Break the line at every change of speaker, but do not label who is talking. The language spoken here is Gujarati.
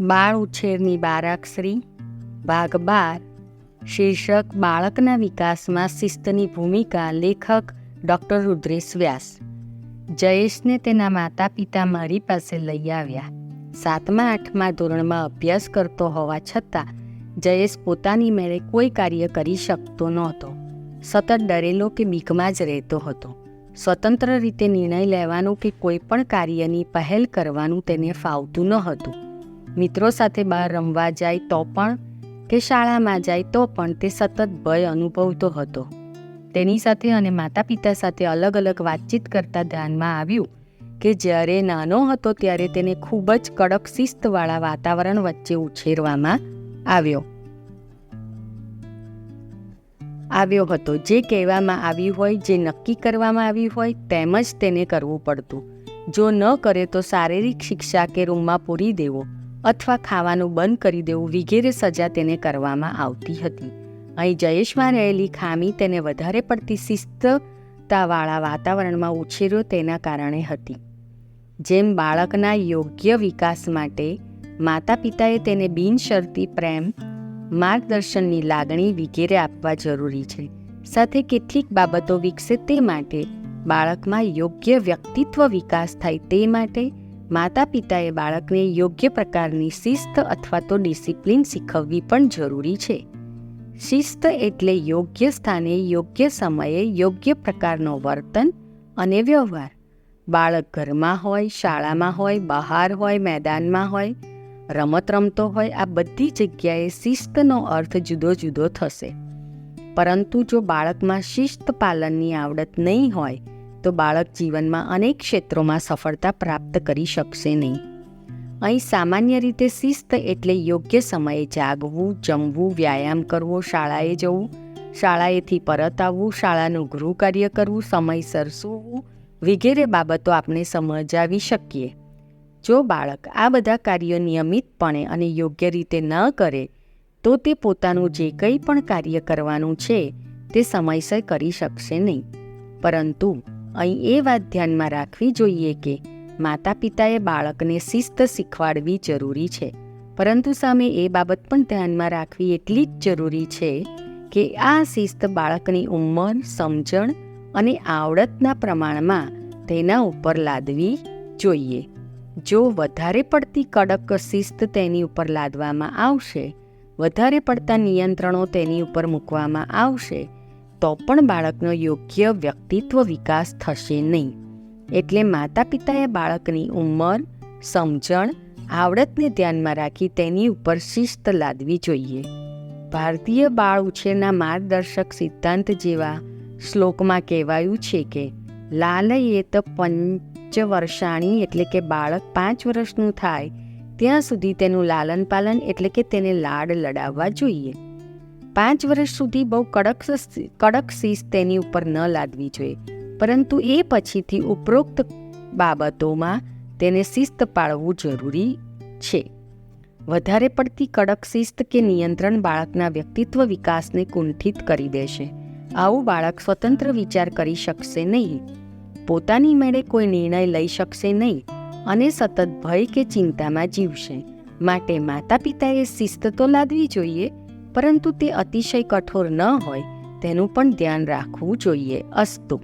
બાળ ઉછેરની બારાક્ષરી ભાગ 12 શીર્ષક બાળકના વિકાસમાં શિસ્તની ભૂમિકા લેખક ડૉક્ટર રુદ્રેશ વ્યાસ. જયેશને તેના માતા પિતા મારી પાસે લઈ આવ્યા. 7મા 8મા ધોરણમાં અભ્યાસ કરતો હોવા છતાં જયેશ પોતાની મેળે કોઈ કાર્ય કરી શકતો નહોતો. સતત ડરેલો કે બીકમાં જ રહેતો હતો. સ્વતંત્ર રીતે નિર્ણય લેવાનું કે કોઈ પણ કાર્યની પહેલ કરવાનું તેને ફાવતું ન હતું. મિત્રો સાથે બહાર રમવા જાય તો પણ કે શાળામાં જાય તો પણ તે સતત ભય અનુભવતો હતો. તેની સાથે અને માતા પિતા સાથે અલગ અલગ વાતચીત કરતાં ધ્યાનમાં આવ્યું કે જ્યારે નાનો હતો ત્યારે તેને ખૂબ જ કડક શિસ્તવાળા વાતાવરણ વચ્ચે ઉછેરવામાં આવ્યો હતો. જે કહેવામાં આવ્યું હોય, જે નક્કી કરવામાં આવ્યું હોય તેમ જ તેને કરવું પડતું. જો ન કરે તો શારીરિક શિક્ષા કે રૂમમાં પૂરી દેવો અથવા ખાવાનું બંધ કરી દેવું વગેરે સજા તેને કરવામાં આવતી હતી. અહીં જયેશમાં રહેલી ખામી તેને વધારે પડતી શિસ્તતાવાળા વાતાવરણમાં ઉછેર્યો તેના કારણે હતી. જેમ બાળકના યોગ્ય વિકાસ માટે માતા પિતાએ તેને બિનશરતી પ્રેમ, માર્ગદર્શનની લાગણી વગેરે આપવા જરૂરી છે. સાથે કેટલીક બાબતો વિકસે તે માટે બાળકમાં યોગ્ય વ્યક્તિત્વ વિકાસ થાય તે માટે માતા પિતાએ બાળકને યોગ્ય પ્રકારની શિસ્ત અથવા તો ડિસિપ્લિન શીખવવી પણ જરૂરી છે. શિસ્ત એટલે યોગ્ય સ્થાને, યોગ્ય સમયે, યોગ્ય પ્રકારનો વર્તન અને વ્યવહાર. બાળક ઘરમાં હોય, શાળામાં હોય, બહાર હોય, મેદાનમાં હોય, રમત રમતો હોય, આ બધી જગ્યાએ શિસ્તનો અર્થ જુદો જુદો થશે. પરંતુ જો બાળકમાં શિસ્ત પાલનની આવડત નહીં હોય તો બાળક જીવનમાં અનેક ક્ષેત્રોમાં સફળતા પ્રાપ્ત કરી શકશે નહીં. અહીં સામાન્ય રીતે શિસ્ત એટલે યોગ્ય સમયે જાગવું, જમવું, વ્યાયામ કરવો, શાળાએ જવું, શાળાએથી પરત આવવું, શાળાનું ગૃહ કાર્ય કરવું, સમયસર સૂવું વગેરે બાબતો આપણે સમજાવી શકીએ. જો બાળક આ બધા કાર્યો નિયમિતપણે અને યોગ્ય રીતે ન કરે તો તે પોતાનું જે કંઈ પણ કાર્ય કરવાનું છે તે સમયસર કરી શકશે નહીં. પરંતુ અહીં એ વાત ધ્યાનમાં રાખવી જોઈએ કે માતા પિતાએ બાળકને શિસ્ત શીખવાડવી જરૂરી છે, પરંતુ સામે એ બાબત પણ ધ્યાનમાં રાખવી એટલી જ જરૂરી છે કે આ શિસ્ત બાળકની ઉંમર, સમજણ અને આવડતના પ્રમાણમાં તેના ઉપર લાદવી જોઈએ. જો વધારે પડતી કડક શિસ્ત તેની ઉપર લાદવામાં આવશે, વધારે પડતા નિયંત્રણો તેની ઉપર મૂકવામાં આવશે તો પણ બાળકનો યોગ્ય વ્યક્તિત્વ વિકાસ થશે નહીં. એટલે માતા પિતાએ બાળકની ઉંમર, સમજણ, આવડતને ધ્યાનમાં રાખી તેની ઉપર શિસ્ત લાદવી જોઈએ. ભારતીય બાળ ઉછેરના માર્ગદર્શક સિદ્ધાંત જેવા શ્લોકમાં કહેવાયું છે કે લાલયેત પંચવર્ષાણી એટલે કે બાળક 5 વર્ષનું થાય ત્યાં સુધી તેનું લાલન પાલન એટલે કે તેને લાડ લડાવવા જોઈએ. 5 વર્ષ સુધી બહુ કડક શિસ્ત તેની ઉપર ન લાદવી જોઈએ, પરંતુ એ પછીથી ઉપરોક્ત બાબતોમાં તેને શિસ્ત પાળવું જરૂરી છે. વધારે પડતી કડક શિસ્ત કે નિયંત્રણ બાળકના વ્યક્તિત્વ વિકાસને કુંઠિત કરી દેશે. આવું બાળક સ્વતંત્ર વિચાર કરી શકશે નહીં, પોતાની મેળે કોઈ નિર્ણય લઈ શકશે નહીં અને સતત ભય કે ચિંતામાં જીવશે. માટે માતા પિતાએ શિસ્ત તો લાદવી જોઈએ, પરંતુ તે અતિશય કઠોર ન હોય તેનું પણ ધ્યાન રાખવું જોઈએ. અસ્તુ.